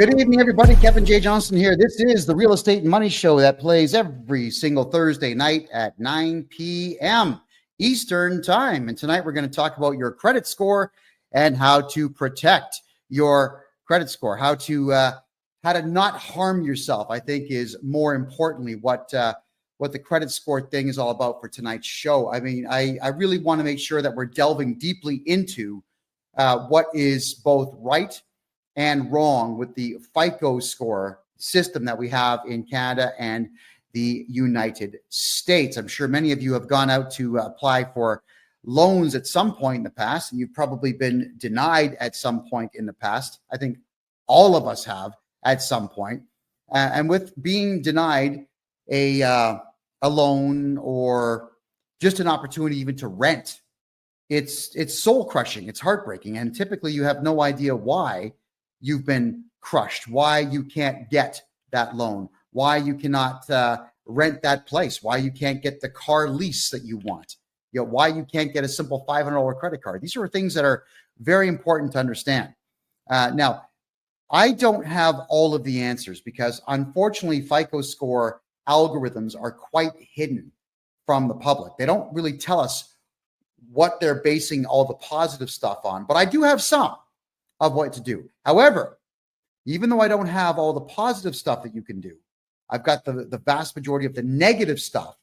Good evening, everybody. Kevin J. Johnston here. This is the Real Estate and Money Show that plays every single Thursday night at 9 p.m. Eastern Time. And tonight we're going to talk about your credit score and how to protect your credit score, how to not harm yourself. I think is more importantly what the credit score thing is all about for tonight's show. I mean, I really want to make sure that we're delving deeply into what is both right and wrong with the FICO score system that we have in Canada and the United States. I'm sure many of you have gone out to apply for loans at some point in the past, and you've probably been denied at some point in the past. I think all of us have at some point. And with being denied a loan or just an opportunity even to rent, it's soul crushing. It's heartbreaking. And typically you have no idea why you've been crushed, why you can't get that loan, why you cannot rent that place, why you can't get the car lease that you want, why you can't get a simple $500 credit card. These are things that are very important to understand. Now, I don't have all of the answers because unfortunately, FICO score algorithms are quite hidden from the public. They don't really tell us what they're basing all the positive stuff on, but I do have some of what to do. However, even though I don't have all the positive stuff that you can do, I've got the vast majority of the negative stuff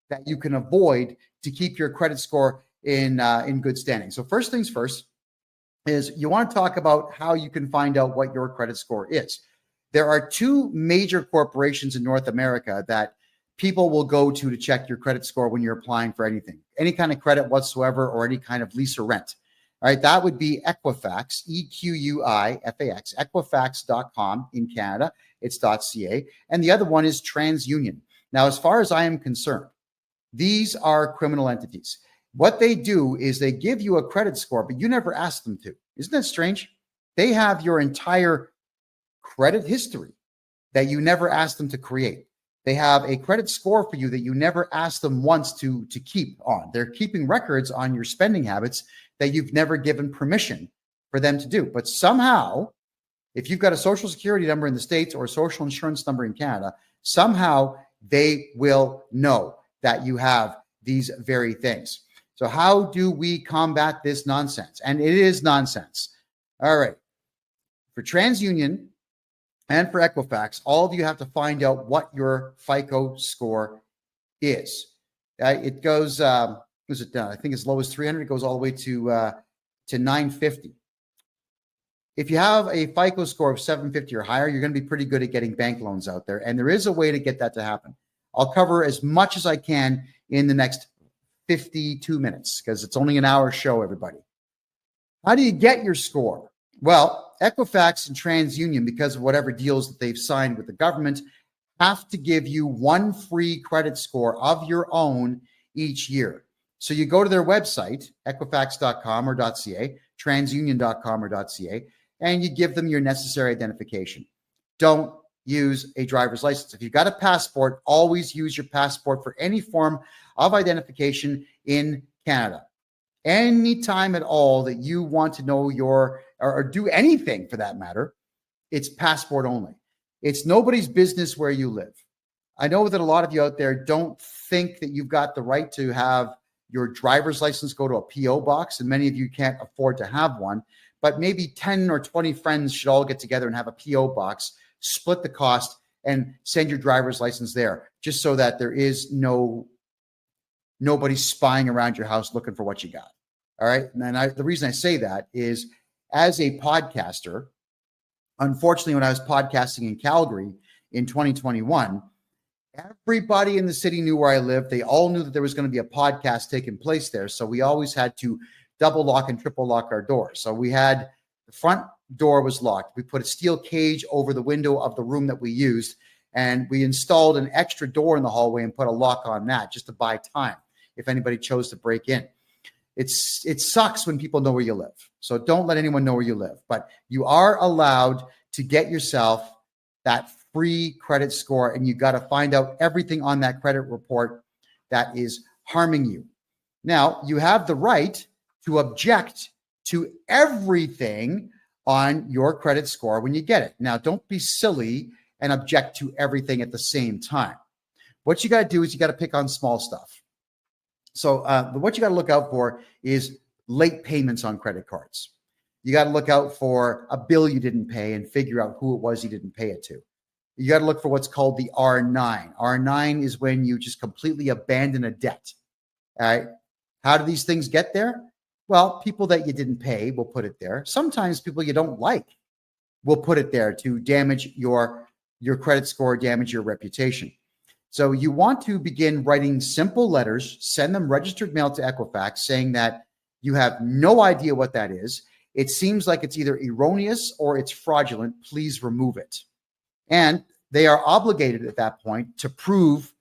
that you can avoid to keep your credit score in good standing. So first things first is you want to talk about how you can find out what your credit score is. There are two major corporations in North America that people will go to check your credit score when you're applying for anything, any kind of credit whatsoever, or any kind of lease or rent. All right, that would be Equifax, EQUIFAX, Equifax.com in Canada. It's .ca. And the other one is TransUnion. Now, as far as I am concerned, these are criminal entities. What they do is they give you a credit score, but you never ask them to. Isn't that strange? They have your entire credit history that you never asked them to create. They have a credit score for you that you never asked them once to keep on. They're keeping records on your spending habits that you've never given permission for them to do. But somehow, if you've got a social security number in the States or a social insurance number in Canada, somehow they will know that you have these very things. So how do we combat this nonsense? And it is nonsense. All right. For TransUnion and for Equifax, all of you have to find out what your FICO score is. It goes, I think as low as 300, it goes all the way to 950. If you have a FICO score of 750 or higher, you're going to be pretty good at getting bank loans out there. And there is a way to get that to happen. I'll cover as much as I can in the next 52 minutes because it's only an hour show, everybody. How do you get your score? Well, Equifax and TransUnion, because of whatever deals that they've signed with the government, have to give you one free credit score of your own each year. So you go to their website, equifax.com or .ca, transunion.com or .ca, and you give them your necessary identification. Don't use a driver's license. If you've got a passport, always use your passport for any form of identification in Canada. Anytime at all that you want to know or do anything for that matter, it's passport only. It's nobody's business where you live. I know that a lot of you out there don't think that you've got the right to have your driver's license go to a PO box, and many of you can't afford to have one, but maybe 10 or 20 friends should all get together and have a PO box, split the cost, and send your driver's license there, just so that there is nobody spying around your house looking for what you got. All right. And the reason I say that is as a podcaster, unfortunately, when I was podcasting in Calgary in 2021, everybody in the city knew where I lived. They all knew that there was going to be a podcast taking place there. So we always had to double lock and triple lock our doors. So we had the front door was locked. We put a steel cage over the window of the room that we used, and we installed an extra door in the hallway and put a lock on that just to buy time if anybody chose to break in. It sucks when people know where you live. So don't let anyone know where you live. But you are allowed to get yourself that free credit score, and you got to find out everything on that credit report that is harming you. Now, you have the right to object to everything on your credit score when you get it. Now, don't be silly and object to everything at the same time. What you got to do is you got to pick on small stuff. So what you got to look out for is late payments on credit cards. You got to look out for a bill you didn't pay and figure out who it was you didn't pay it to. You got to look for what's called the R9. R9 is when you just completely abandon a debt. All right. How do these things get there? Well, people that you didn't pay will put it there. Sometimes people you don't like will put it there to damage your credit score, damage your reputation. So you want to begin writing simple letters, send them registered mail to Equifax saying that you have no idea what that is. It seems like it's either erroneous or it's fraudulent. Please remove it. And they are obligated at that point to prove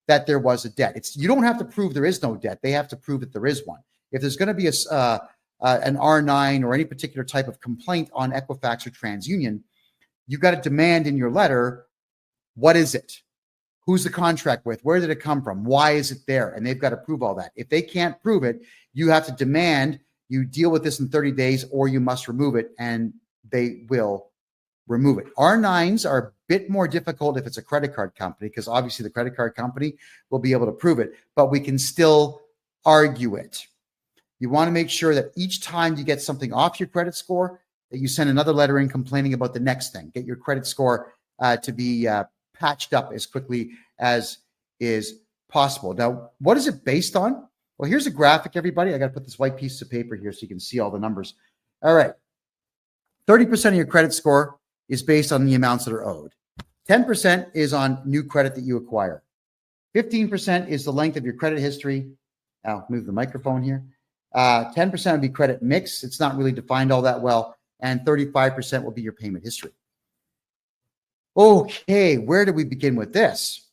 that there was a debt. You don't have to prove there is no debt. They have to prove that there is one. If there's going to be an R9 or any particular type of complaint on Equifax or TransUnion, you've got to demand in your letter, what is it? Who's the contract with? Where did it come from? Why is it there? And they've got to prove all that. If they can't prove it, you have to demand you deal with this in 30 days or you must remove it, and they will remove it. R9s are a bit more difficult if it's a credit card company, because obviously the credit card company will be able to prove it, but we can still argue it. You want to make sure that each time you get something off your credit score, that you send another letter in complaining about the next thing. Get your credit score to be patched up as quickly as is possible. Now, what is it based on? Well, here's a graphic, everybody. I got to put this white piece of paper here so you can see all the numbers. All right. 30% of your credit score is based on the amounts that are owed. 10% is on new credit that you acquire. 15% is the length of your credit history. I'll move the microphone here. 10% would be credit mix. It's not really defined all that well. And 35% will be your payment history. Okay, where do we begin with this?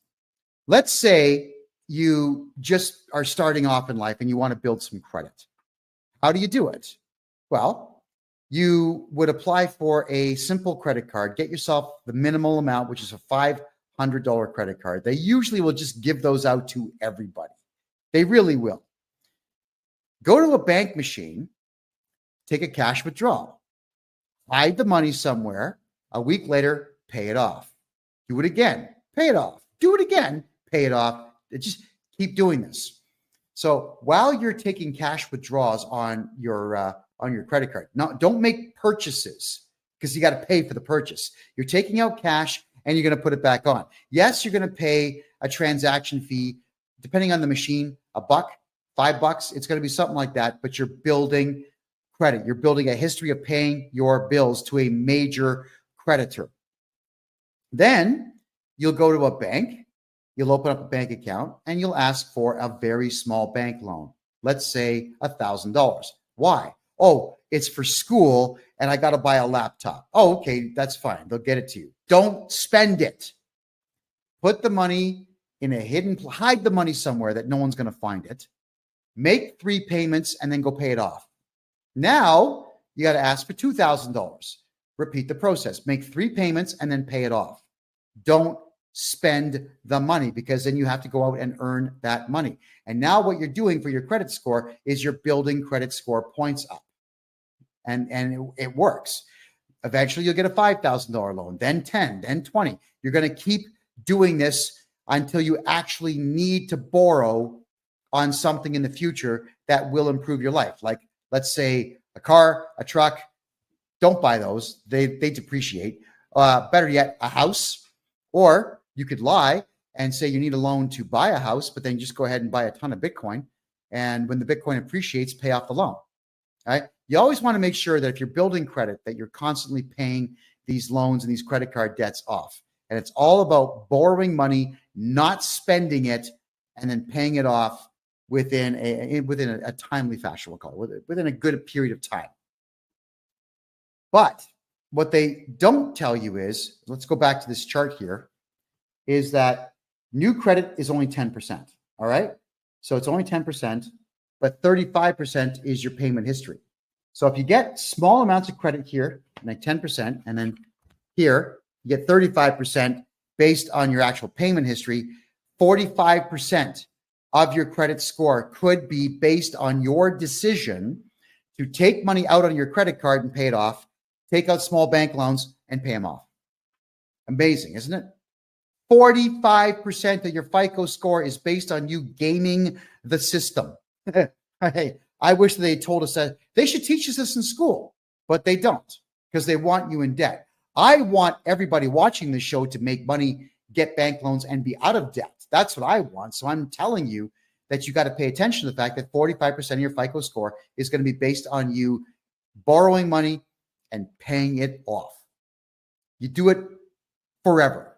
Let's say you just are starting off in life and you want to build some credit. How do you do it? Well, you would apply for a simple credit card, get yourself the minimal amount, which is a $500 credit card. They usually will just give those out to everybody. They really will. Go to a bank machine, take a cash withdrawal, hide the money somewhere. A week later, pay it off. Do it again, pay it off. Do it again, pay it off. Just keep doing this. So while you're taking cash withdrawals on your credit card, now don't make purchases because you got to pay for the purchase. You're taking out cash and you're going to put it back on. Yes, you're going to pay a transaction fee, depending on the machine, $1, $5. It's going to be something like that, but you're building credit. You're building a history of paying your bills to a major creditor. Then you'll go to a bank, you'll open up a bank account, and you'll ask for a very small bank loan. Let's say $1,000. Why? Oh, it's for school and I got to buy a laptop. Oh, okay, that's fine. They'll get it to you. Don't spend it. Put the money in a hidden, hide the money somewhere that no one's going to find it. Make 3 payments and then go pay it off. Now you got to ask for $2,000. Repeat the process. Make 3 payments and then pay it off. Don't spend the money, because then you have to go out and earn that money. And now what you're doing for your credit score is you're building credit score points up. And it works. Eventually you'll get a $5,000 loan, then 10, then 20. You're going to keep doing this until you actually need to borrow on something in the future that will improve your life. Like, let's say a car, a truck. Don't buy those. They depreciate. Better yet, a house. Or you could lie and say you need a loan to buy a house, but then just go ahead and buy a ton of Bitcoin. And when the Bitcoin appreciates, pay off the loan. All right. You always want to make sure that if you're building credit, that you're constantly paying these loans and these credit card debts off. And it's all about borrowing money, not spending it, and then paying it off within a timely fashion, we'll call it, within a good period of time. But what they don't tell you is, let's go back to this chart here, is that new credit is only 10%. All right. So it's only 10%, but 35% is your payment history. So if you get small amounts of credit here, like 10%, and then here, you get 35% based on your actual payment history, 45% of your credit score could be based on your decision to take money out on your credit card and pay it off, take out small bank loans, and pay them off. Amazing, isn't it? 45% of your FICO score is based on you gaming the system. Hey, I wish they told us that. They should teach us this in school, but they don't, because they want you in debt. I want everybody watching this show to make money, get bank loans, and be out of debt. That's what I want. So I'm telling you that you got to pay attention to the fact that 45% of your FICO score is going to be based on you borrowing money and paying it off. You do it forever,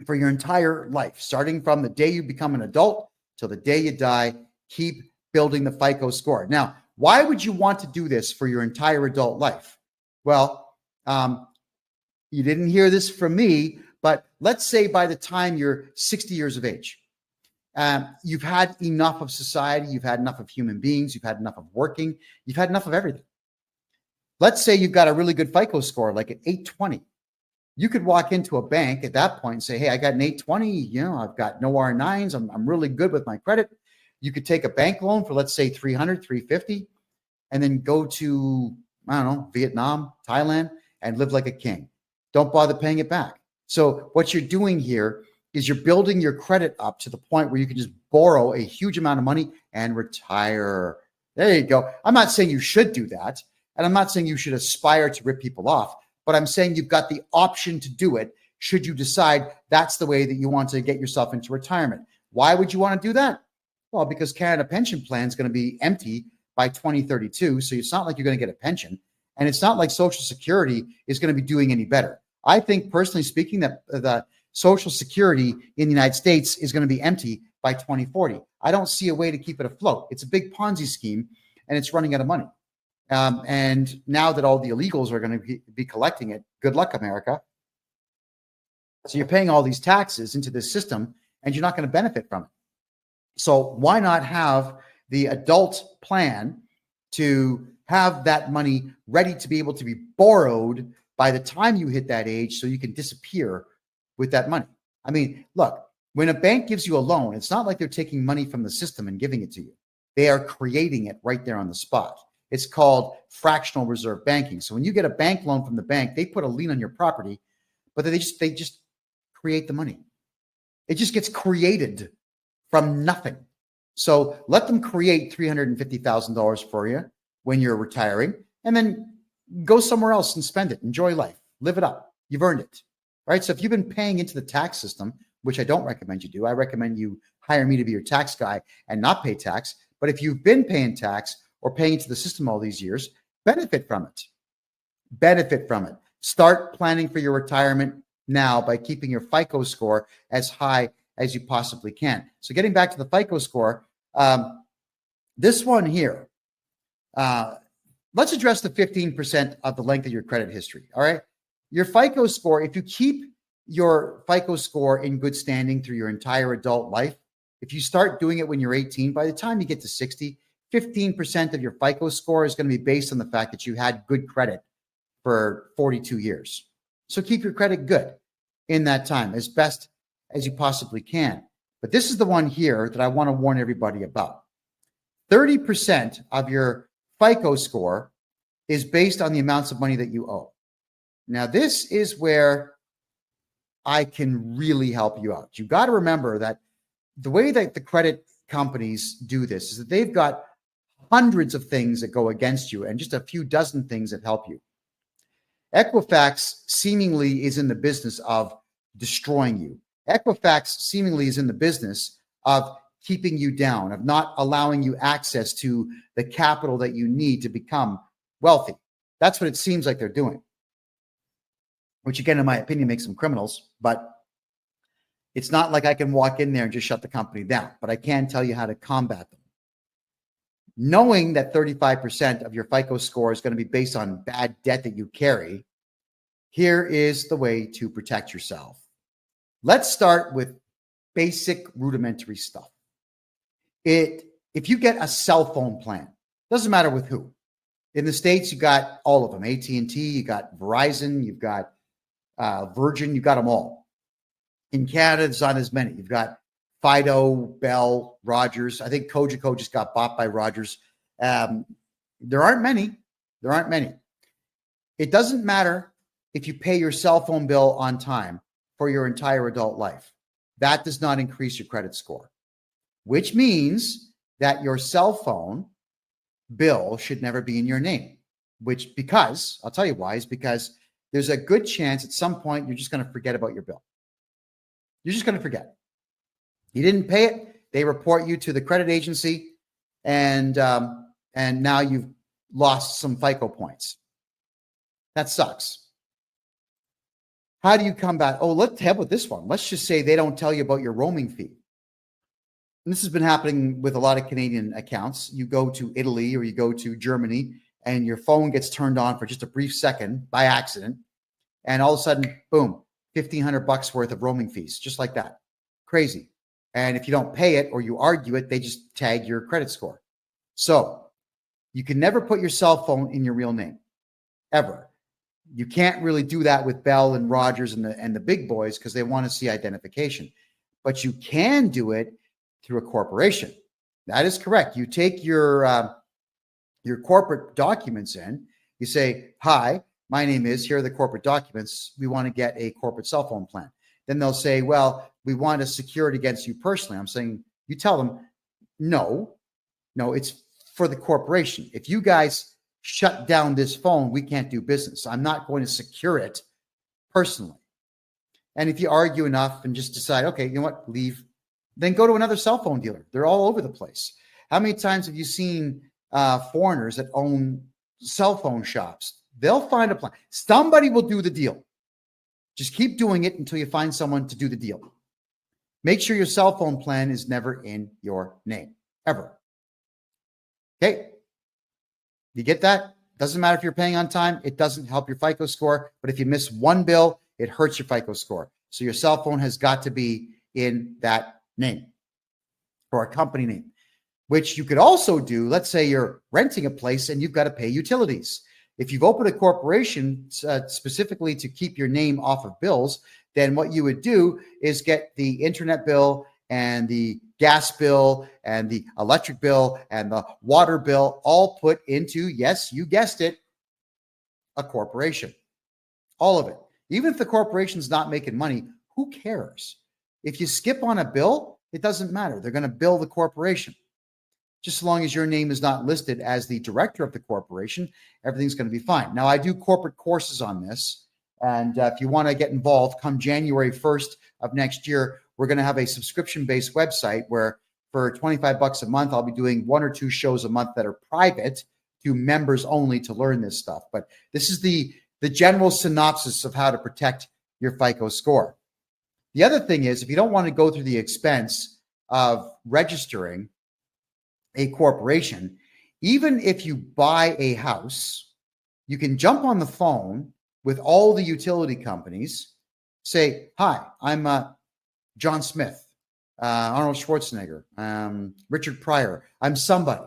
for your entire life, starting from the day you become an adult till the day you die. Keep building the FICO score. Now, why would you want to do this for your entire adult life? Well, you didn't hear this from me, but let's say by the time you're 60 years of age, you've had enough of society, you've had enough of human beings, you've had enough of working, you've had enough of everything. Let's say you've got a really good FICO score, like an 820. You could walk into a bank at that point and say, hey, I got an 820, I've got no R9s, I'm really good with my credit. You could take a bank loan for, let's say, 300, 350, and then go to, I don't know, Vietnam, Thailand, and live like a king. Don't bother paying it back. So what you're doing here is you're building your credit up to the point where you can just borrow a huge amount of money and retire. There you go. I'm not saying you should do that, and I'm not saying you should aspire to rip people off, but I'm saying you've got the option to do it should you decide that's the way that you want to get yourself into retirement. Why would you want to do that? Well, because Canada Pension Plan is going to be empty by 2032, so it's not like you're going to get a pension, and it's not like Social Security is going to be doing any better. I think, personally speaking, that the Social Security in the United States is going to be empty by 2040. I don't see a way to keep it afloat. It's a big Ponzi scheme, and it's running out of money. And now that all the illegals are going to be collecting it, good luck, America. So you're paying all these taxes into this system, and you're not going to benefit from it. So why not have the adult plan to have that money ready to be able to be borrowed by the time you hit that age, so you can disappear with that money? I mean, look, when a bank gives you a loan, it's not like they're taking money from the system and giving it to you. They are creating it right there on the spot. It's called fractional reserve banking. So when you get a bank loan from the bank, they put a lien on your property, but they just create the money. It just gets created from nothing. So let them create $350,000 for you when you're retiring, and then go somewhere else and spend it. Enjoy life. Live it up. You've earned it. Right? So if you've been paying into the tax system, which I don't recommend you do, I recommend you hire me to be your tax guy and not pay tax. But if you've been paying tax or paying into the system all these years, benefit from it. Benefit from it. Start planning for your retirement now by keeping your FICO score as high as you possibly can. So getting back to the FICO score, this one here, let's address the 15% of the length of your credit history. All right. Your FICO score, if you keep your FICO score in good standing through your entire adult life, if you start doing it when you're 18, by the time you get to 60, 15% of your FICO score is going to be based on the fact that you had good credit for 42 years. So keep your credit good in that time as best as you possibly can. But this is the one here that I want to warn everybody about. 30% of your FICO score is based on the amounts of money that you owe. Now, this is where I can really help you out. You got to remember that the way that the credit companies do this is that they've got hundreds of things that go against you and just a few dozen things that help you. Equifax seemingly is in the business of destroying you. Equifax seemingly is in the business of keeping you down, of not allowing you access to the capital that you need to become wealthy. That's what it seems like they're doing, which again, in my opinion, makes them criminals. But it's not like I can walk in there and just shut the company down, but I can tell you how to combat them. Knowing that 35% of your FICO score is going to be based on bad debt that you carry, here is the way to protect yourself. Let's start with basic rudimentary stuff. If you get a cell phone plan, doesn't matter with who. In the States, you got all of them. AT&T, you got Verizon, you've got Virgin, you got them all. In Canada, there's not as many. You've got Fido, Bell, Rogers. I think Cogeco just got bought by Rogers. There aren't many. It doesn't matter if you pay your cell phone bill on time for your entire adult life. That does not increase your credit score, which means that your cell phone bill should never be in your name, because I'll tell you why, is because there's a good chance at some point you're just going to forget about your bill. You're just going to forget. You didn't pay it. They report you to the credit agency, and now you've lost some FICO points. That sucks. How do you come back? Oh, let's have with this one. Let's just say they don't tell you about your roaming fee. And this has been happening with a lot of Canadian accounts. You go to Italy or you go to Germany and your phone gets turned on for just a brief second by accident. And all of a sudden, boom, $1,500 worth of roaming fees, just like that. Crazy. And if you don't pay it or you argue it, they just tag your credit score. So you can never put your cell phone in your real name, ever. You can't really do that with Bell and Rogers and the big boys because they want to see identification. But you can do it through a corporation. That is correct. You take your corporate documents in. You say, "Hi, my name is, here are the corporate documents. We want to get a corporate cell phone plan." Then they'll say, "Well, we want to secure it against you personally." I'm saying, you tell them, no, it's for the corporation. If you guys shut down this phone, we can't do business. I'm not going to secure it personally. And if you argue enough and just decide, okay, you know what, leave, then go to another cell phone dealer. They're all over the place. How many times have you seen foreigners that own cell phone shops? They'll find a plan. Somebody will do the deal. Just keep doing it until you find someone to do the deal. Make sure your cell phone plan is never in your name, ever. Okay? You get that? Doesn't matter if you're paying on time. It doesn't help your FICO score. But if you miss one bill, it hurts your FICO score. So your cell phone has got to be in that name or a company name, which you could also do. Let's say you're renting a place and you've got to pay utilities. If you've opened a corporation specifically to keep your name off of bills, then what you would do is get the internet bill and the gas bill and the electric bill and the water bill all put into, yes, you guessed it, a corporation. All of it. Even if the corporation's not making money, who cares? If you skip on a bill, it doesn't matter. They're going to bill the corporation. Just as long as your name is not listed as the director of the corporation, everything's going to be fine. Now, I do corporate courses on this. And if you want to get involved, come January 1st of next year, we're going to have a subscription-based website where for $25 a month, I'll be doing 1 or 2 shows a month that are private to members only to learn this stuff. But this is the general synopsis of how to protect your FICO score. The other thing is, if you don't want to go through the expense of registering a corporation, even if you buy a house, you can jump on the phone with all the utility companies, say, "Hi, I'm John Smith, Arnold Schwarzenegger, Richard Pryor. I'm somebody.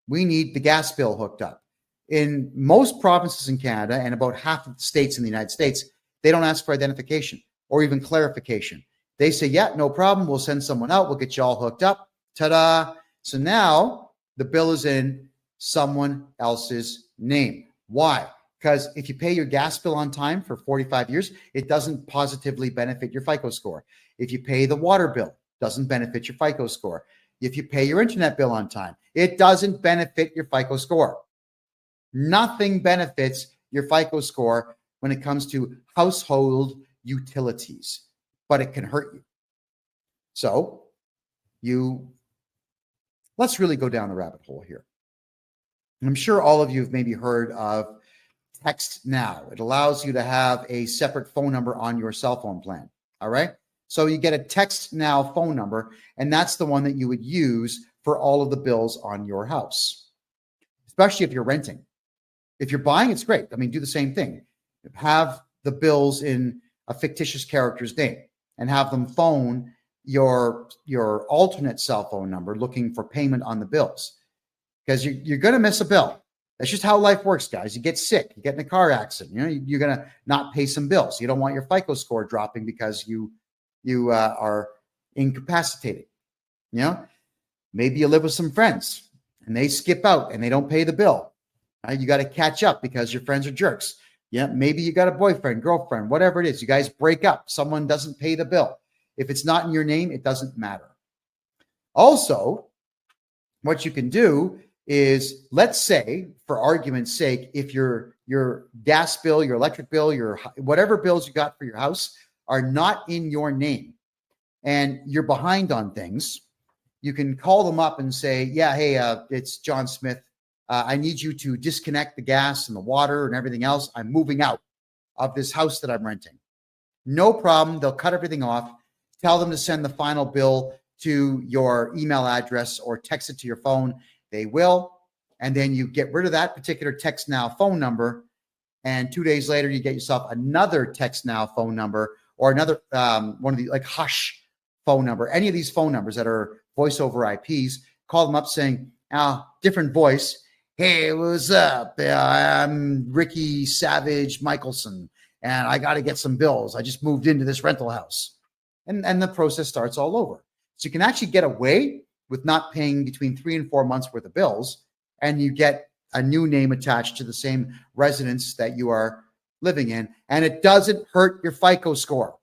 We need the gas bill hooked up." In most provinces in Canada and about half of the states in the United States, they don't ask for identification or even clarification. They say, "Yeah, no problem. We'll send someone out. We'll get you all hooked up." Ta-da. So now the bill is in someone else's name. Why? Because if you pay your gas bill on time for 45 years, it doesn't positively benefit your FICO score. If you pay the water bill, it doesn't benefit your FICO score. If you pay your internet bill on time, it doesn't benefit your FICO score. Nothing benefits your FICO score when it comes to household utilities, but it can hurt you. So let's really go down the rabbit hole here. I'm sure all of you have maybe heard of Text Now. It allows you to have a separate phone number on your cell phone plan. All right. So you get a Text Now phone number, and that's the one that you would use for all of the bills on your house, especially if you're renting. If you're buying, it's great. I mean, do the same thing. Have the bills in a fictitious character's name and have them phone your alternate cell phone number looking for payment on the bills, because you're going to miss a bill. That's just how life works, guys. You get sick, you get in a car accident, you're going to not pay some bills. You don't want your FICO score dropping because you are incapacitated. Maybe you live with some friends and they skip out and they don't pay the bill. You got to catch up because your friends are jerks. Yeah, maybe you got a boyfriend, girlfriend, whatever it is. You guys break up. Someone doesn't pay the bill. If it's not in your name, it doesn't matter. Also, what you can do is, let's say, for argument's sake, if your gas bill, your electric bill, your whatever bills you got for your house are not in your name and you're behind on things, you can call them up and say, yeah, hey, it's John Smith. I need you to disconnect the gas and the water and everything else. I'm moving out of this house that I'm renting. No problem. They'll cut everything off. Tell them to send the final bill to your email address or text it to your phone. They will. And then you get rid of that particular Text Now phone number. And 2 days later, you get yourself another Text Now phone number or another one of the like Hush phone number. Any of these phone numbers that are voice over IPs, call them up saying, different voice. Hey, what's up? I'm Ricky Savage Michelson, and I got to get some bills. I just moved into this rental house. And the process starts all over. So you can actually get away with not paying between 3 and 4 months worth of bills, and you get a new name attached to the same residence that you are living in, and it doesn't hurt your FICO score.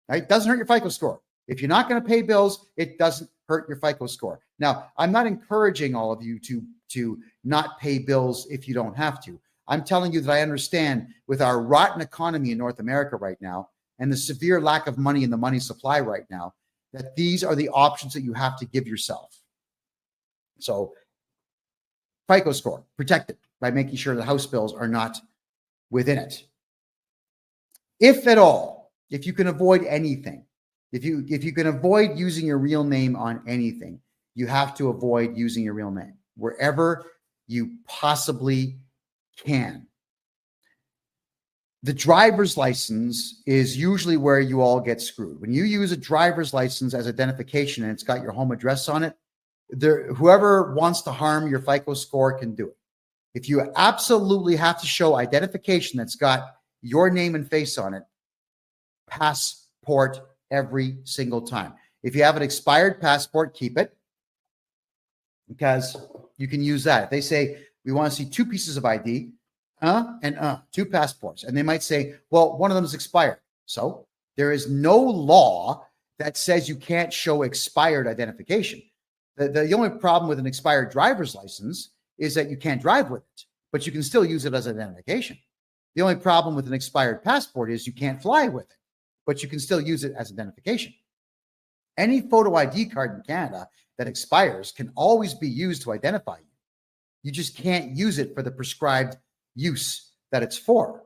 Right? It doesn't hurt your FICO score. If you're not going to pay bills, it doesn't hurt your FICO score. Now, I'm not encouraging all of you to not pay bills if you don't have to. I'm telling you that I understand with our rotten economy in North America right now and the severe lack of money in the money supply right now, that these are the options that you have to give yourself. So FICO score, protect it by making sure the house bills are not within it. If at all, if you can avoid anything, if you can avoid using your real name on anything, you have to avoid using your real name wherever you possibly can. The driver's license is usually where you all get screwed. When you use a driver's license as identification and it's got your home address on it, whoever wants to harm your FICO score can do it. If you absolutely have to show identification that's got your name and face on it, passport every single time. If you have an expired passport, keep it, because you can use that. If they say, we want to see 2 pieces of ID, 2 passports, and they might say, well, one of them is expired. So there is no law that says you can't show expired identification. The only problem with an expired driver's license is that you can't drive with it, but you can still use it as identification. The only problem with an expired passport is you can't fly with it, but you can still use it as identification. Any photo ID card in Canada that expires can always be used to identify you. You just can't use it for the prescribed use that it's for.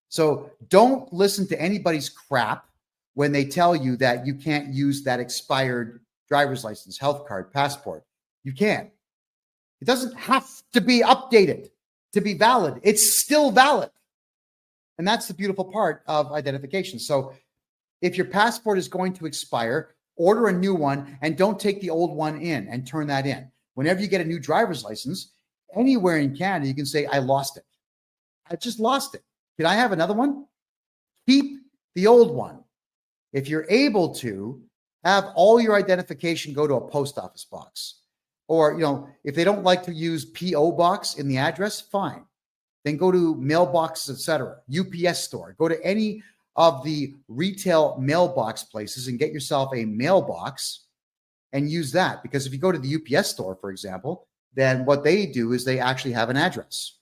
So don't listen to anybody's crap when they tell you that you can't use that expired driver's license, health card, passport. You can. It doesn't have to be updated to be valid. It's still valid. And that's the beautiful part of identification. So if your passport is going to expire, order a new one and don't take the old one in and turn that in. Whenever you get a new driver's license, anywhere in Canada, you can say, I lost it. I just lost it. Can I have another one? Keep the old one. If you're able to, have all your identification go to a post office box. Or, if they don't like to use P.O. box in the address, fine. Then go to mailboxes, etc. UPS store. Go to any of the retail mailbox places and get yourself a mailbox and use that. Because if you go to the UPS store, for example, then what they do is they actually have an address.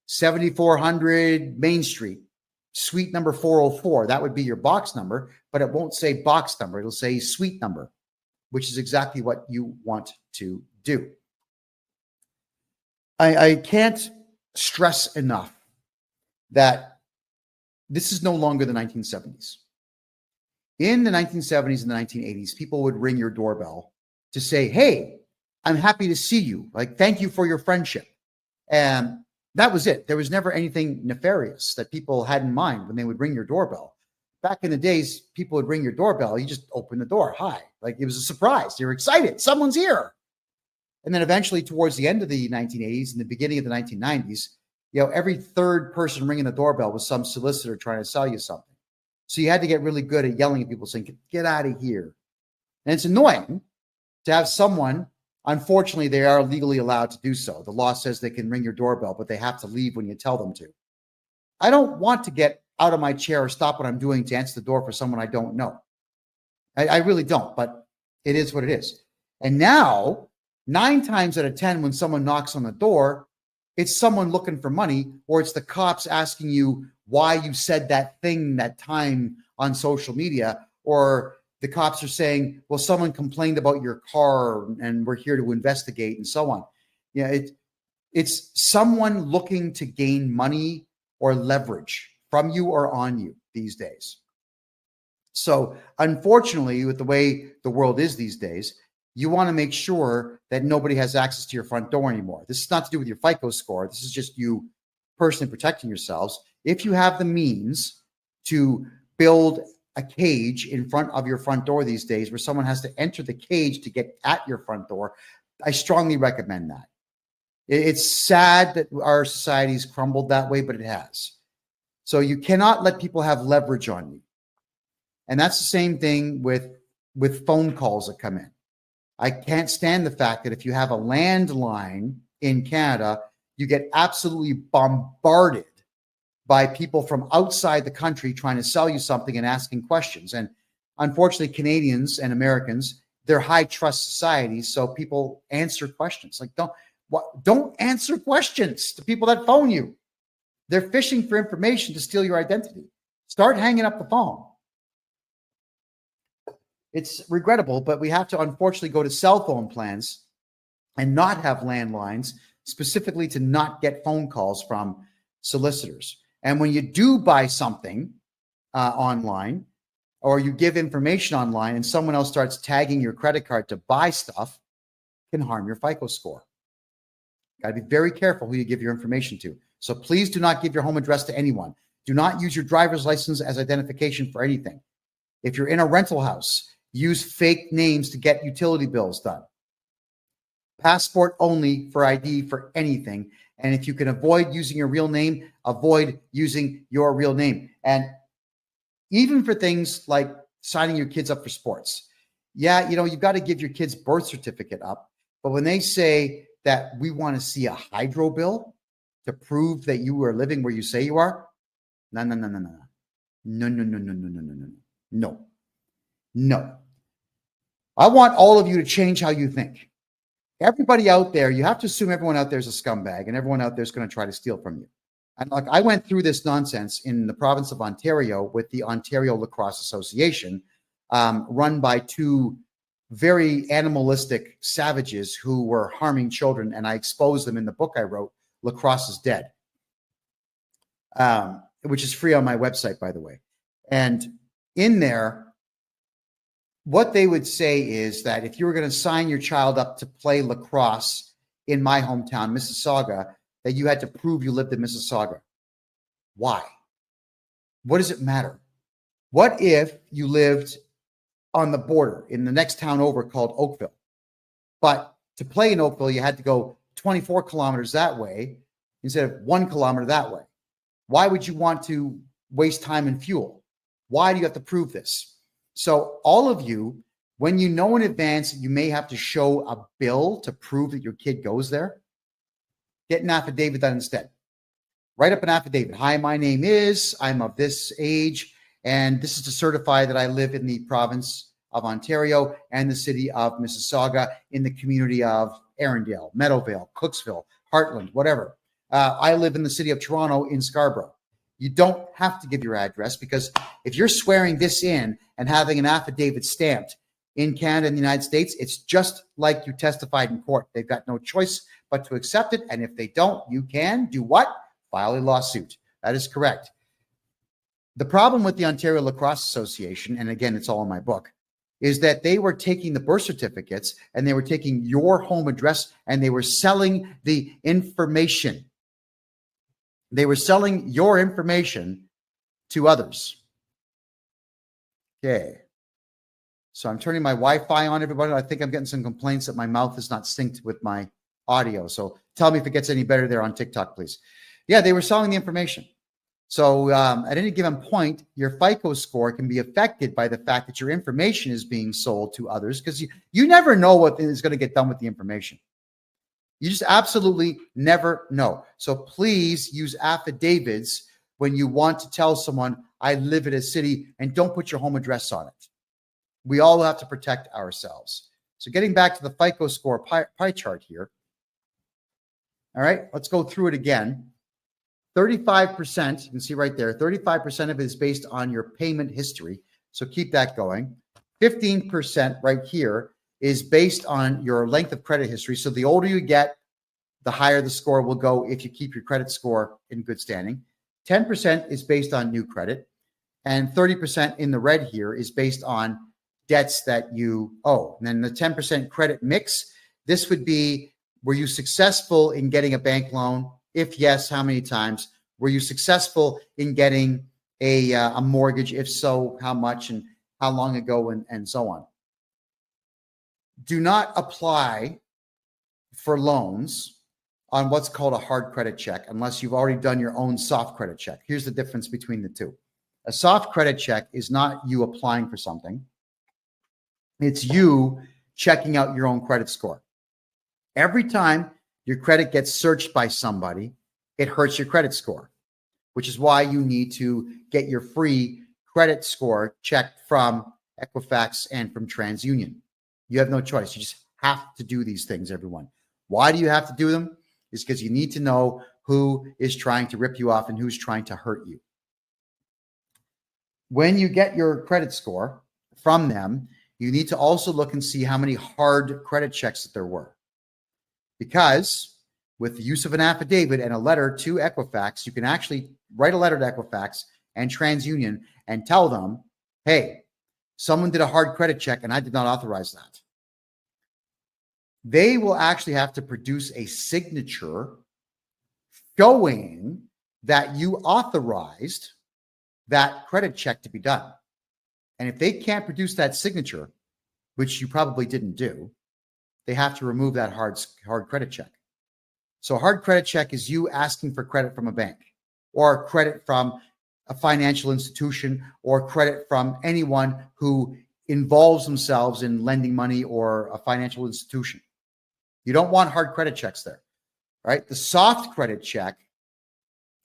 7400 Main Street, suite number 404. That would be your box number, but it won't say box number. It'll say suite number, which is exactly what you want to do. I can't stress enough that this is no longer the 1970s. In the 1970s and the 1980s, people would ring your doorbell to say, hey, I'm happy to see you. Like, thank you for your friendship. And that was it. There was never anything nefarious that people had in mind when they would ring your doorbell. Back in the days, people would ring your doorbell. You just open the door. Hi. Like, it was a surprise. You're excited. Someone's here. And then eventually towards the end of the 1980s and the beginning of the 1990s, every third person ringing the doorbell was some solicitor trying to sell you something. So you had to get really good at yelling at people saying, get out of here. And it's annoying to have someone, unfortunately, they are legally allowed to do so. The law says they can ring your doorbell, but they have to leave when you tell them to. I don't want to get out of my chair or stop what I'm doing to answer the door for someone I don't know. I really don't, but it is what it is. And now, 9 times out of 10, when someone knocks on the door, it's someone looking for money, or it's the cops asking you why you said that thing that time on social media, or the cops are saying, well, someone complained about your car and we're here to investigate, and so on. Yeah, it's someone looking to gain money or leverage from you or on you these days. So unfortunately, with the way the world is these days, you want to make sure that nobody has access to your front door anymore. This is not to do with your FICO score. This is just you personally protecting yourselves. If you have the means to build a cage in front of your front door these days where someone has to enter the cage to get at your front door, I strongly recommend that. It's sad that our society's crumbled that way, but it has. So you cannot let people have leverage on you. And that's the same thing with phone calls that come in. I can't stand the fact that if you have a landline in Canada, you get absolutely bombarded by people from outside the country trying to sell you something and asking questions. And unfortunately, Canadians and Americans, they're high trust societies, so people answer questions. Like, don't answer questions to people that phone you. They're fishing for information to steal your identity. Start hanging up the phone. It's regrettable, but we have to unfortunately go to cell phone plans and not have landlines, specifically to not get phone calls from solicitors. And when you do buy something online, or you give information online and someone else starts tagging your credit card to buy stuff, it can harm your FICO score. Got to be very careful who you give your information to. So please do not give your home address to anyone. Do not use your driver's license as identification for anything. If you're in a rental house, use fake names to get utility bills done. Passport only for ID for anything. And if you can avoid using your real name, avoid using your real name. And even for things like signing your kids up for sports. Yeah, you've got to give your kid's birth certificate up. But when they say that we want to see a hydro bill to prove that you are living where you say you are, no. I want all of you to change how you think. Everybody out there, you have to assume everyone out there is a scumbag and everyone out there is going to try to steal from you. And like, I went through this nonsense in the province of Ontario with the Ontario Lacrosse Association, run by 2 very animalistic savages who were harming children. And I exposed them in the book I wrote, Lacrosse is Dead, which is free on my website, by the way. And in there, what they would say is that if you were going to sign your child up to play lacrosse in my hometown, Mississauga, that you had to prove you lived in Mississauga. Why? What does it matter? What if you lived on the border in the next town over called Oakville? But to play in Oakville, you had to go 24 kilometers that way instead of 1 kilometer that way. Why would you want to waste time and fuel? Why do you have to prove this? So all of you, when you know in advance that you may have to show a bill to prove that your kid goes there, get an affidavit done instead. Write up an affidavit. Hi, my name is, I'm of this age, and this is to certify that I live in the province of Ontario and the city of Mississauga in the community of Arundel, Meadowvale, Cooksville, Heartland, whatever. I live in the city of Toronto in Scarborough. You don't have to give your address, because if you're swearing this in and having an affidavit stamped in Canada and the United States, it's just like you testified in court. They've got no choice but to accept it. And if they don't, you can do what? File a lawsuit. That is correct. The problem with the Ontario Lacrosse Association, and again, it's all in my book, is that they were taking the birth certificates and they were taking your home address and they were selling the information. They were selling your information to others. Okay. So I'm turning my Wi-Fi on, everybody. I think I'm getting some complaints that my mouth is not synced with my audio. So tell me if it gets any better there on TikTok, please. Yeah, they were selling the information. So at any given point, your FICO score can be affected by the fact that your information is being sold to others, because you never know what is going to get done with the information. You just absolutely never know. So please use affidavits when you want to tell someone, I live in a city, and don't put your home address on it. We all have to protect ourselves. So getting back to the FICO score pie chart here. All right, let's go through it again. 35%, you can see right there, 35% of it is based on your payment history. So keep that going. 15% right here is based on your length of credit history. So the older you get, the higher the score will go if you keep your credit score in good standing. 10% is based on new credit. And 30% in the red here is based on debts that you owe. And then the 10% credit mix, this would be, were you successful in getting a bank loan? If yes, how many times? Were you successful in getting a mortgage? If so, how much and how long ago, and so on. Do not apply for loans on what's called a hard credit check unless you've already done your own soft credit check. Here's the difference between the two. A soft credit check is not you applying for something. It's you checking out your own credit score. Every time your credit gets searched by somebody, it hurts your credit score, which is why you need to get your free credit score checked from Equifax and from TransUnion. You have no choice. You just have to do these things, everyone. Why do you have to do them? It's because you need to know who is trying to rip you off and who's trying to hurt you. When you get your credit score from them, you need to also look and see how many hard credit checks that there were. Because with the use of an affidavit and a letter to Equifax, you can actually write a letter to Equifax and TransUnion and tell them, hey, someone did a hard credit check and I did not authorize that. They will actually have to produce a signature showing that you authorized that credit check to be done. And if they can't produce that signature, which you probably didn't do, they have to remove that hard credit check. So a hard credit check is you asking for credit from a bank or credit from a financial institution or credit from anyone who involves themselves in lending money or a financial institution. You don't want hard credit checks there, right? The soft credit check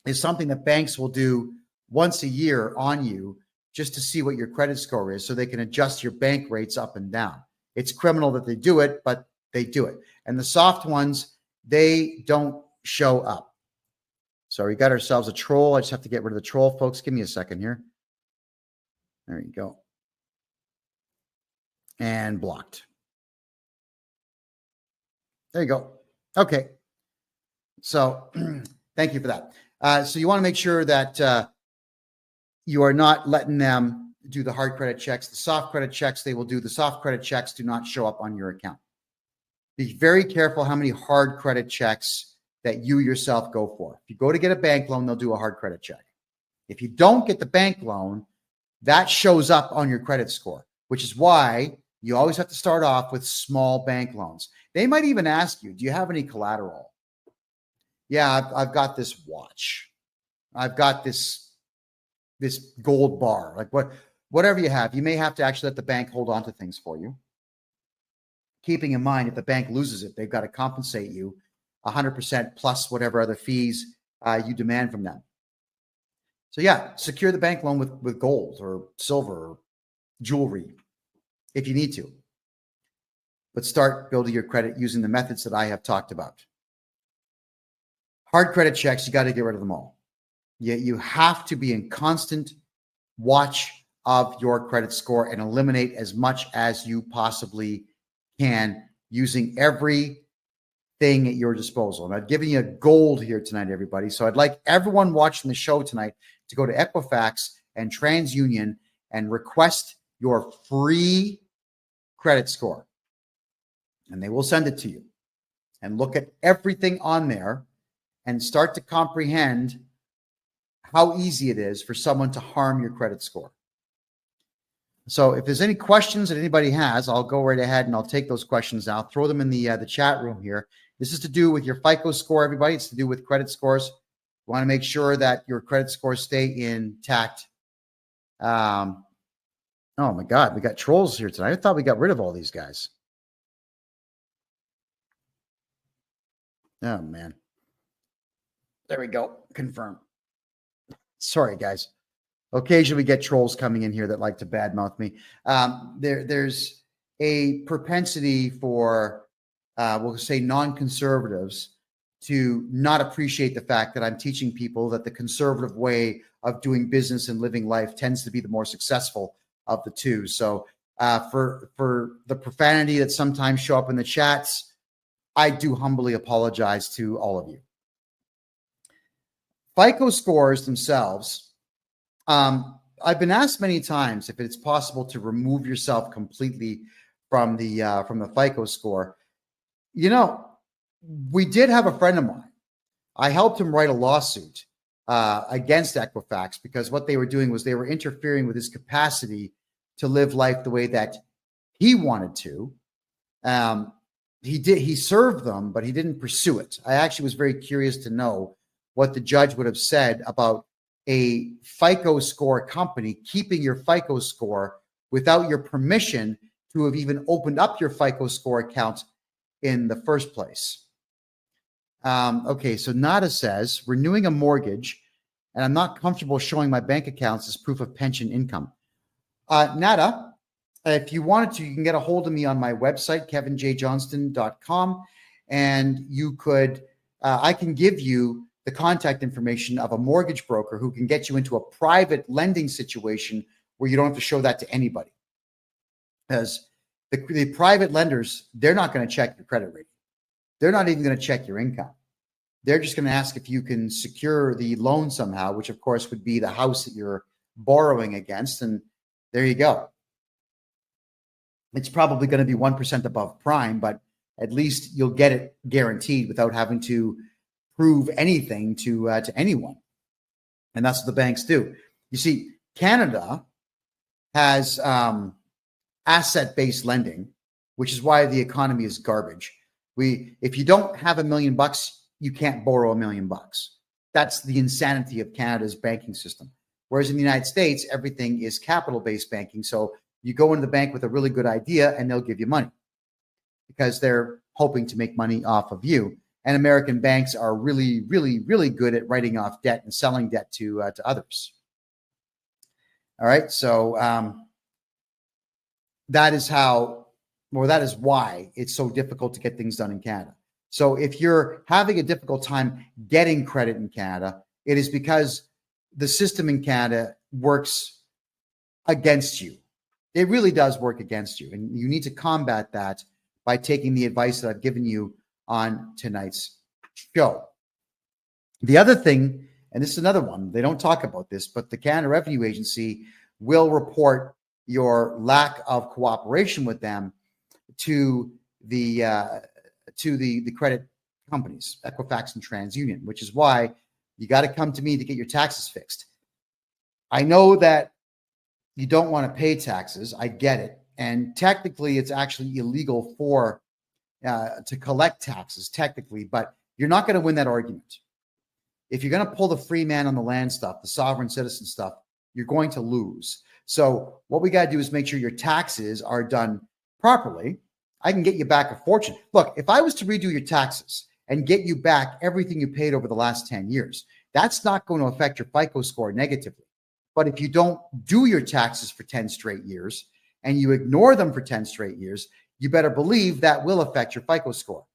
is something that banks will do once a year on you just to see what your credit score is so they can adjust your bank rates up and down. It's criminal that they do it, but they do it. And the soft ones, they don't show up. So we got ourselves a troll. I just have to get rid of the troll, folks. Give me a second here. There you go. And blocked. There you go. Okay. So thank you for that. So you want to make sure that you are not letting them do the hard credit checks. The soft credit checks, they will do. The soft credit checks do not show up on your account. Be very careful how many hard credit checks that you yourself go for. If you go to get a bank loan, they'll do a hard credit check. If you don't get the bank loan, that shows up on your credit score, which is why you always have to start off with small bank loans. They might even ask you, do you have any collateral? Yeah, I've got this watch. I've got this gold bar, like whatever you have. You may have to actually let the bank hold on to things for you. Keeping in mind, if the bank loses it, they've got to compensate you 100% plus whatever other fees you demand from them. So yeah, secure the bank loan with gold or silver or jewelry if you need to. But start building your credit using the methods that I have talked about. Hard credit checks, you got to get rid of them all. You have to be in constant watch of your credit score and eliminate as much as you possibly can using everything at your disposal. And I've given you a gold here tonight, everybody. So I'd like everyone watching the show tonight to go to Equifax and TransUnion and request your free credit score. And they will send it to you. And look at everything on there and start to comprehend how easy it is for someone to harm your credit score. So if there's any questions that anybody has, I'll go right ahead and I'll take those questions now. Throw them in the chat room here. This is to do with your FICO score, everybody. It's to do with credit scores. You want to make sure that your credit scores stay intact. Oh my God, we got trolls here tonight. I thought we got rid of all these guys. Oh man. There we go. Confirm. Sorry, guys. Occasionally we get trolls coming in here that like to badmouth me. There's a propensity for, we'll say, non-conservatives to not appreciate the fact that I'm teaching people that the conservative way of doing business and living life tends to be the more successful of the two. So for the profanity that sometimes show up in the chats, I do humbly apologize to all of you. FICO scores themselves, I've been asked many times if it's possible to remove yourself completely from the FICO score. You know, we did have a friend of mine. I helped him write a lawsuit against Equifax because what they were doing was they were interfering with his capacity to live life the way that he wanted to. He served them, but he didn't pursue it. I actually was very curious to know what the judge would have said about a FICO score company keeping your FICO score without your permission to have even opened up your FICO score account in the first place. Okay, so Nada says, renewing a mortgage, and I'm not comfortable showing my bank accounts as proof of pension income. Nada, if you wanted to, you can get a hold of me on my website, kevinjjohnston.com, and you could, I can give you the contact information of a mortgage broker who can get you into a private lending situation where you don't have to show that to anybody. Because the private lenders, they're not going to check your credit rating. They're not even going to check your income. They're just going to ask if you can secure the loan somehow, which of course would be the house that you're borrowing against. And there you go. It's probably going to be 1% above prime, but at least you'll get it guaranteed without having to prove anything to anyone. And that's what the banks do. You see, Canada has asset-based lending, which is why the economy is garbage. If you don't have $1 million, you can't borrow $1 million. That's the insanity of Canada's banking system. Whereas in the United States, everything is capital-based banking. So you go into the bank with a really good idea and they'll give you money because they're hoping to make money off of you. And American banks are really, really, really good at writing off debt and selling debt to others. All right. So that is why it's so difficult to get things done in Canada. So if you're having a difficult time getting credit in Canada, it is because the system in Canada works against you. It really does work against you. And you need to combat that by taking the advice that I've given you on tonight's show. The other thing, and this is another one, they don't talk about this, but the Canada Revenue Agency will report your lack of cooperation with them to the credit companies, Equifax and TransUnion, which is why you got to come to me to get your taxes fixed. I know that you don't want to pay taxes. I get it. And technically, it's actually illegal to collect taxes, technically, but you're not going to win that argument. If you're going to pull the free man on the land stuff, the sovereign citizen stuff, you're going to lose. So what we got to do is make sure your taxes are done properly. I can get you back a fortune. Look, if I was to redo your taxes and get you back everything you paid over the last 10 years, that's not going to affect your FICO score negatively. But if you don't do your taxes for 10 straight years and you ignore them for 10 straight years, you better believe that will affect your FICO score.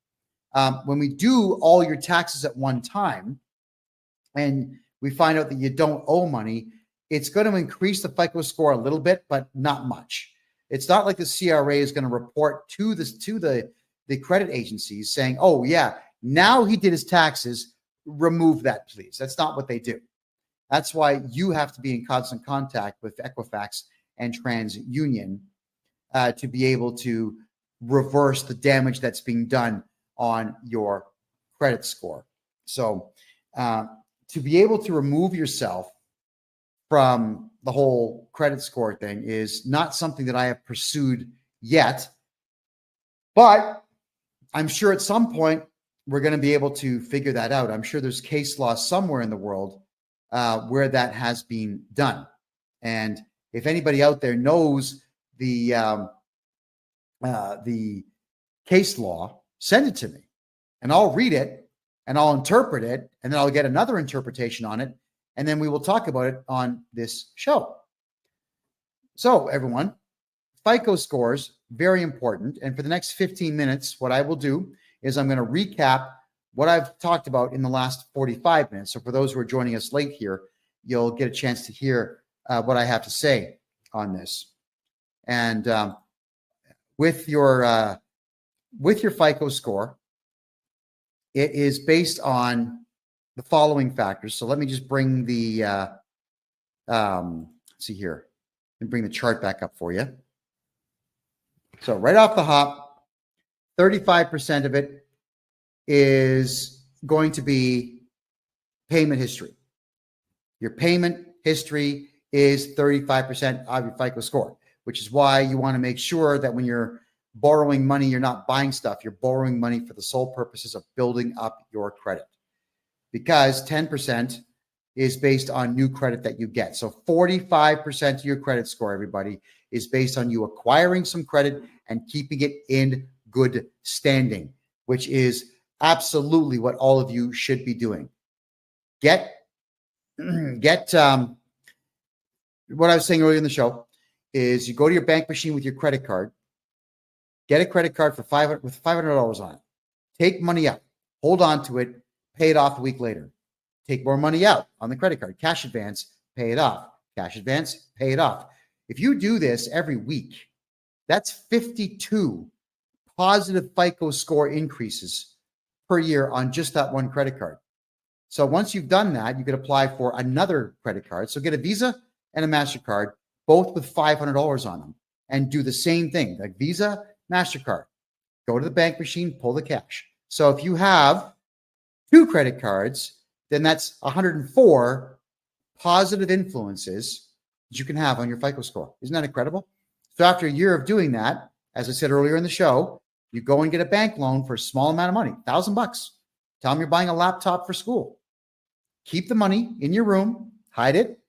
When we do all your taxes at one time and we find out that you don't owe money, it's going to increase the FICO score a little bit, but not much. It's not like the CRA is going to report to the credit agencies saying, oh, yeah, now he did his taxes, remove that, please. That's not what they do. That's why you have to be in constant contact with Equifax and TransUnion to be able to reverse the damage that's being done on your credit score. So to be able to remove yourself from the whole credit score thing is not something that I have pursued yet, but I'm sure at some point we're going to be able to figure that out. I'm sure there's case law somewhere in the world where that has been done. And if anybody out there knows the case law, send it to me and I'll read it and I'll interpret it and then I'll get another interpretation on it and then we will talk about it on this show. So everyone, FICO scores, very important. And for the next 15 minutes, what I will do is I'm going to recap what I've talked about in the last 45 minutes. So for those who are joining us late here, you'll get a chance to hear what I have to say on this. And with your FICO score, it is based on the following factors. So let me just bring the let's see here, and bring the chart back up for you. So right off the hop, 35% of it is going to be payment history. Your payment history is 35% of your FICO score, which is why you want to make sure that when you're borrowing money, you're not buying stuff. You're borrowing money for the sole purposes of building up your credit, because 10% is based on new credit that you get. So 45% of your credit score, everybody, is based on you acquiring some credit and keeping it in good standing, which is absolutely what all of you should be doing. Get what I was saying earlier in the show is you go to your bank machine with your credit card, get a credit card for $500 on it, take money out, hold on to it, pay it off a week later. Take more money out on the credit card, cash advance, pay it off, cash advance, pay it off. If you do this every week, that's 52 positive FICO score increases per year on just that one credit card. So once you've done that, you could apply for another credit card. So get a Visa and a MasterCard, both with $500 on them, and do the same thing, like Visa, MasterCard. Go to the bank machine, pull the cash. So if you have 2 credit cards, then that's 104 positive influences that you can have on your FICO score. Isn't that incredible? So after a year of doing that, as I said earlier in the show, you go and get a bank loan for a small amount of money, $1,000. Tell them you're buying a laptop for school. Keep the money in your room, hide it,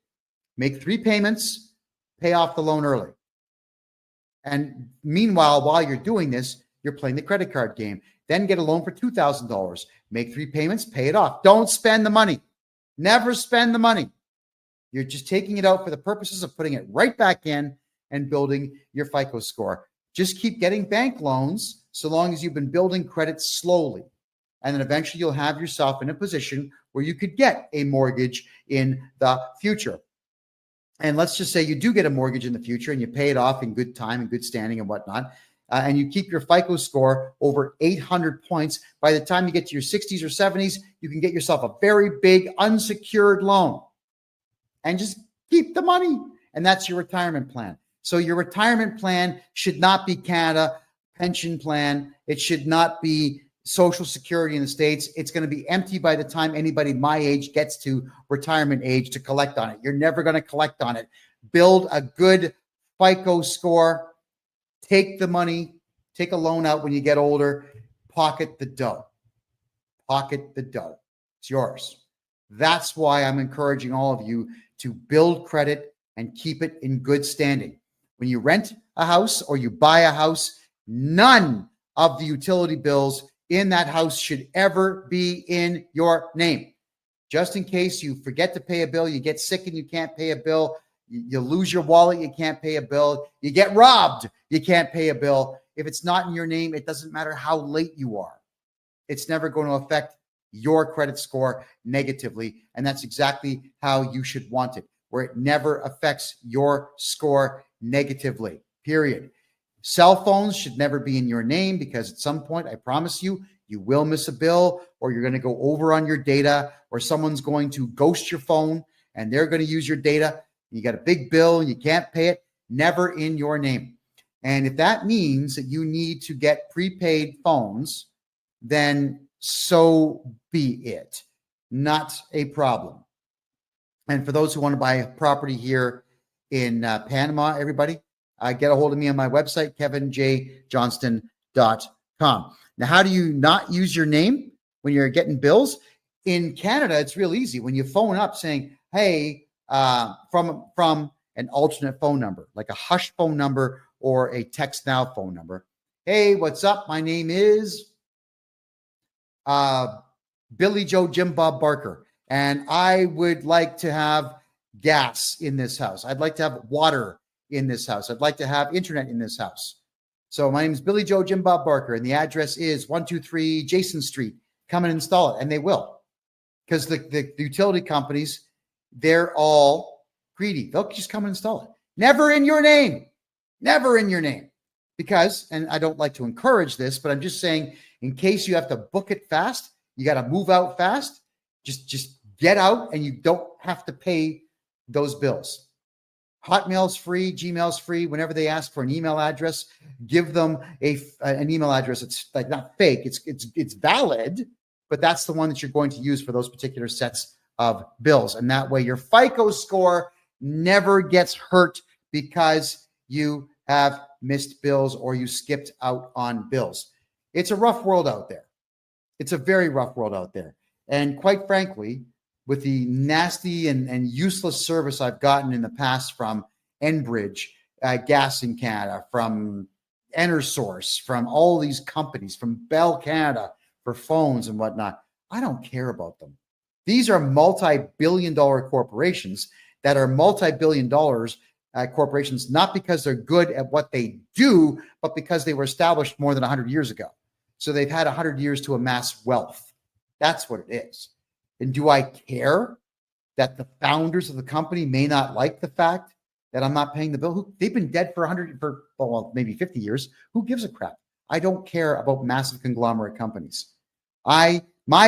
make 3 payments, pay off the loan early. And meanwhile, while you're doing this, you're playing the credit card game. Then get a loan for $2,000. Make 3 payments, pay it off. Don't spend the money. Never spend the money. You're just taking it out for the purposes of putting it right back in and building your FICO score. Just keep getting bank loans so long as you've been building credit slowly. And then eventually you'll have yourself in a position where you could get a mortgage in the future. And let's just say you do get a mortgage in the future and you pay it off in good time and good standing and whatnot. And you keep your FICO score over 800 points. By the time you get to your 60s or 70s, you can get yourself a very big unsecured loan and just keep the money. And that's your retirement plan. So your retirement plan should not be Canada pension plan. It should not be Social Security in the States. It's going to be empty by the time anybody my age gets to retirement age to collect on it. You're never going to collect on it. Build a good FICO score. Take the money, take a loan out when you get older, pocket the dough. Pocket the dough. It's yours. That's why I'm encouraging all of you to build credit and keep it in good standing. When you rent a house or you buy a house, none of the utility bills in that house should ever be in your name. Just in case you forget to pay a bill, you get sick and you can't pay a bill, you lose your wallet, you can't pay a bill, you get robbed, you can't pay a bill. If it's not in your name, it doesn't matter how late you are. It's never going to affect your credit score negatively. And that's exactly how you should want it, where it never affects your score negatively, period. Cell phones should never be in your name because at some point, I promise you, you will miss a bill or you're going to go over on your data or someone's going to ghost your phone and they're going to use your data. You got a big bill and you can't pay it, never in your name. And if that means that you need to get prepaid phones, then so be it. Not a problem. And for those who want to buy a property here in Panama, everybody, get a hold of me on my website, kevinjjohnston.com. Now, how do you not use your name when you're getting bills? In Canada, it's real easy. When you phone up saying, hey, from an alternate phone number, like a hush phone number or a text now phone number. Hey, what's up? My name is Billy Joe Jim Bob Barker. and I would like to have gas in this house. I'd like to have water in this house. I'd like to have internet in this house. So my name is Billy Joe Jim Bob Barker, and the address is 123 Jason Street. Come and install it, and they will, because the utility companies, they're all greedy. They'll just come and install it. Never in your name. Never in your name. Because, and I don't like to encourage this, but I'm just saying, in case you have to book it fast, you got to move out fast, just get out, and you don't have to pay those bills. Hotmail's free, Gmail's free. Whenever they ask for an email address, give them an email address. It's like not fake. It's valid, but that's the one that you're going to use for those particular sets of bills. And that way your FICO score never gets hurt because you have missed bills or you skipped out on bills. It's a rough world out there. It's a very rough world out there. And quite frankly, with the nasty and useless service I've gotten in the past from Enbridge, Gas in Canada, from EnerSource, from all these companies, from Bell Canada for phones and whatnot, I don't care about them. These are multi-billion-dollar corporations that are multi-billion dollars corporations, not because they're good at what they do, but because they were established more than 100 years ago. So they've had 100 years to amass wealth. That's what it is. And do I care that the founders of the company may not like the fact that I'm not paying the bill? They've been dead for maybe 50 years. Who gives a crap? I don't care about massive conglomerate companies. My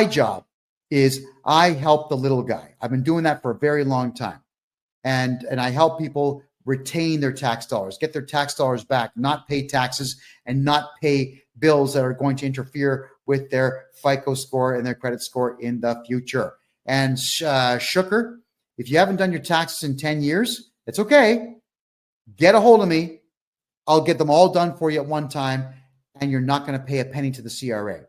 job is I help the little guy. I've been doing that for a very long time. And I help people retain their tax dollars, get their tax dollars back, not pay taxes and not pay bills that are going to interfere with their FICO score and their credit score in the future. And Shooker, if you haven't done your taxes in 10 years, it's okay. Get a hold of me. I'll get them all done for you at one time, and you're not going to pay a penny to the CRA.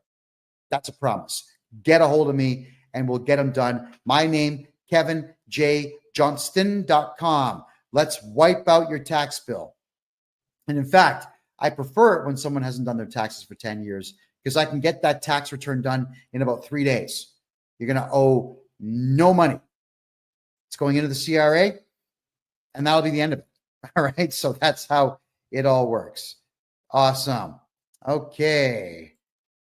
That's a promise. Get a hold of me, and we'll get them done. My name, KevinJJohnston.com. Let's wipe out your tax bill. And in fact, I prefer it when someone hasn't done their taxes for 10 years because I can get that tax return done in about 3 days. You're going to owe no money. It's going into the CRA, and that'll be the end of it. All right. So that's how it all works. Awesome. Okay.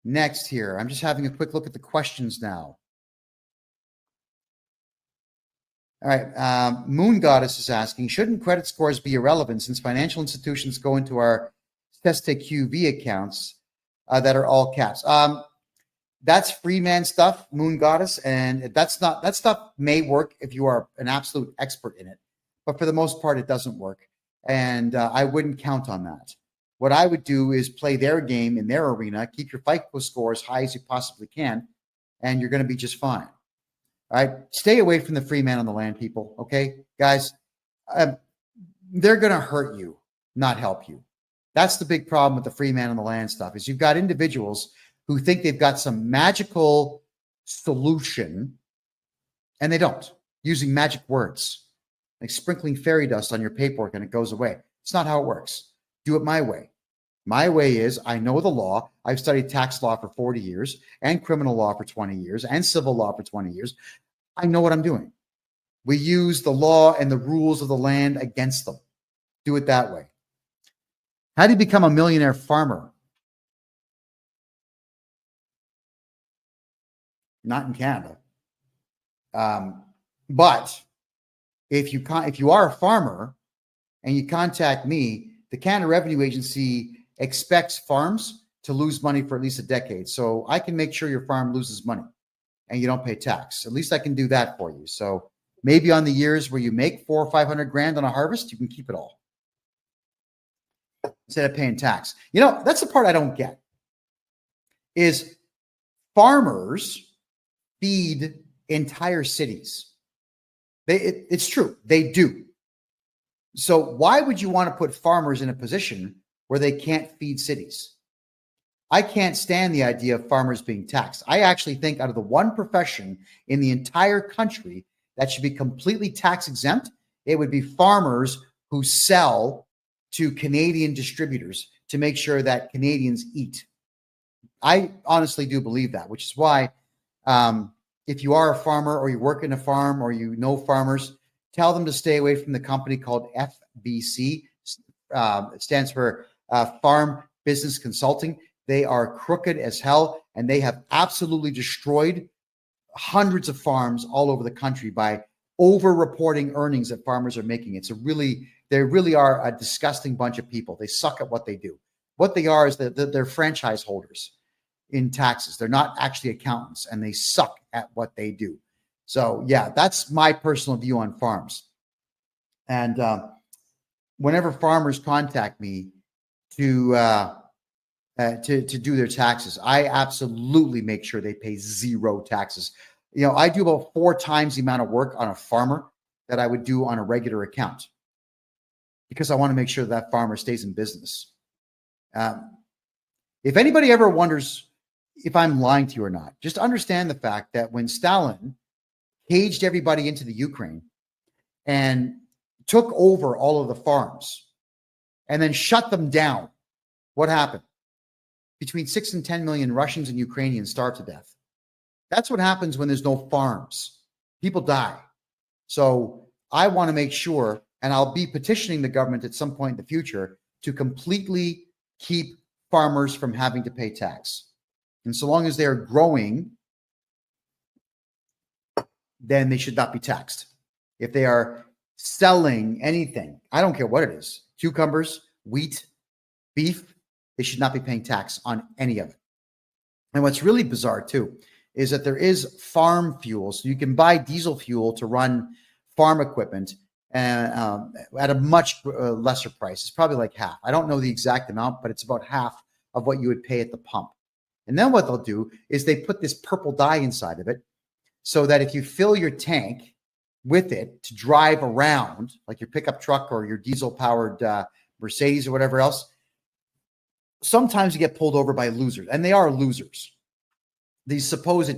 Next here, I'm just having a quick look at the questions now. All right. Moon Goddess is asking, shouldn't credit scores be irrelevant since financial institutions go into our QV accounts that are all caps? That's free man stuff, Moon Goddess, and that stuff may work if you are an absolute expert in it, but for the most part, it doesn't work, and I wouldn't count on that. What I would do is play their game in their arena, keep your FICO score as high as you possibly can, and you're going to be just fine. All right, stay away from the free man on the land, people. Okay, guys, they're going to hurt you, not help you. That's the big problem with the free man on the land stuff is you've got individuals who think they've got some magical solution, and they don't, using magic words, like sprinkling fairy dust on your paperwork and it goes away. It's not how it works. Do it my way. My way is I know the law. I've studied tax law for 40 years and criminal law for 20 years and civil law for 20 years. I know what I'm doing. We use the law and the rules of the land against them. Do it that way. How do you become a millionaire farmer? Not in Canada. But if you are a farmer and you contact me, the Canada Revenue Agency expects farms to lose money for at least a decade. So I can make sure your farm loses money and you don't pay tax. At least I can do that for you. So maybe on the years where you make $400,000 or $500,000 on a harvest, you can keep it all instead of paying tax. You know, that's the part I don't get is farmers feed entire cities. It's true. They do. So why would you want to put farmers in a position where they can't feed cities? I can't stand the idea of farmers being taxed. I actually think out of the one profession in the entire country that should be completely tax exempt, it would be farmers who sell to Canadian distributors to make sure that Canadians eat. I honestly do believe that, which is why if you are a farmer or you work in a farm or you know farmers, tell them to stay away from the company called FBC. It stands for Farm Business Consulting. They are crooked as hell, and they have absolutely destroyed hundreds of farms all over the country by over-reporting earnings that farmers are making. They really are a disgusting bunch of people. They suck at what they do. What they are is that they're franchise holders in taxes. They're not actually accountants, and they suck at what they do. So yeah, that's my personal view on farms. And whenever farmers contact me to do their taxes, I absolutely make sure they pay zero taxes. I do about 4 times the amount of work on a farmer that I would do on a regular account, because I want to make sure that farmer stays in business. If anybody ever wonders if I'm lying to you or not, just understand the fact that when Stalin caged everybody into the Ukraine and took over all of the farms and then shut them down, what happened? Between 6 and 10 million Russians and Ukrainians starved to death. That's what happens when there's no farms. People die. So I want to make sure, and I'll be petitioning the government at some point in the future to completely keep farmers from having to pay tax. And so long as they're growing, then they should not be taxed. If they are selling anything, I don't care what it is, cucumbers, wheat, beef, they should not be paying tax on any of it. And what's really bizarre too is that there is farm fuel. So you can buy diesel fuel to run farm equipment at a much lesser price. It's probably like half. I don't know the exact amount, but it's about half of what you would pay at the pump. And then what they'll do is they put this purple dye inside of it so that if you fill your tank with it to drive around, like your pickup truck or your diesel-powered Mercedes or whatever else, sometimes you get pulled over by losers, and they are losers. These supposed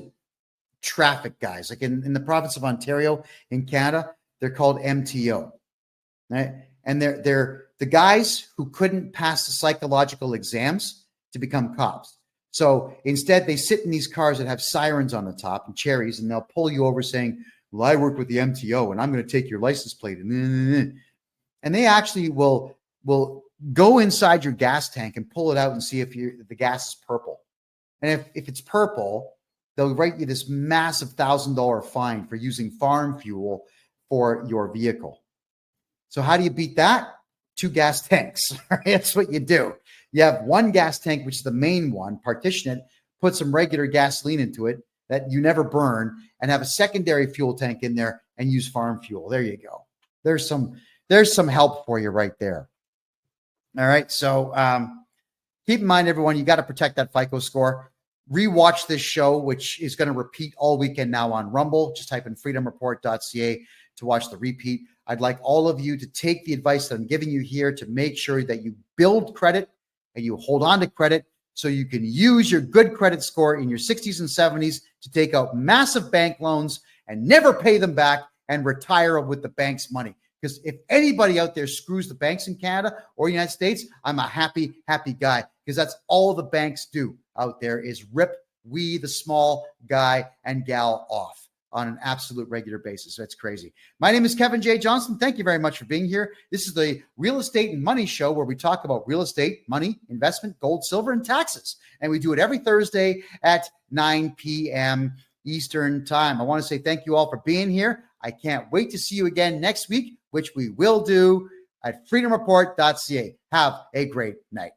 traffic guys, like in the province of Ontario in Canada, they're called MTO, right? And they're the guys who couldn't pass the psychological exams to become cops. So instead, they sit in these cars that have sirens on the top and cherries, and they'll pull you over saying, well, I work with the MTO, and I'm going to take your license plate. And they actually will go inside your gas tank and pull it out and see if the gas is purple. And if it's purple, they'll write you this massive $1,000 fine for using farm fuel for your vehicle. So how do you beat that? 2 gas tanks. That's what you do. You have 1 gas tank, which is the main one, partition it, put some regular gasoline into it that you never burn, and have a secondary fuel tank in there and use farm fuel. There you go. There's some help for you right there. All right. So keep in mind, everyone, you got to protect that FICO score. Rewatch this show, which is going to repeat all weekend now on Rumble. Just type in freedomreport.ca to watch the repeat. I'd like all of you to take the advice that I'm giving you here to make sure that you build credit and you hold on to credit so you can use your good credit score in your 60s and 70s to take out massive bank loans and never pay them back and retire with the bank's money. Because if anybody out there screws the banks in Canada or the United States, I'm a happy guy, because that's all the banks do out there is rip we, the small guy and gal, off on an absolute regular basis. That's crazy. My name is Kevin J. Johnston. Thank you very much for being here. This is the Real Estate and Money Show, where we talk about real estate, money, investment, gold, silver, and taxes. And we do it every Thursday at 9 p.m. Eastern Time. I want to say thank you all for being here. I can't wait to see you again next week, which we will do at freedomreport.ca. Have a great night.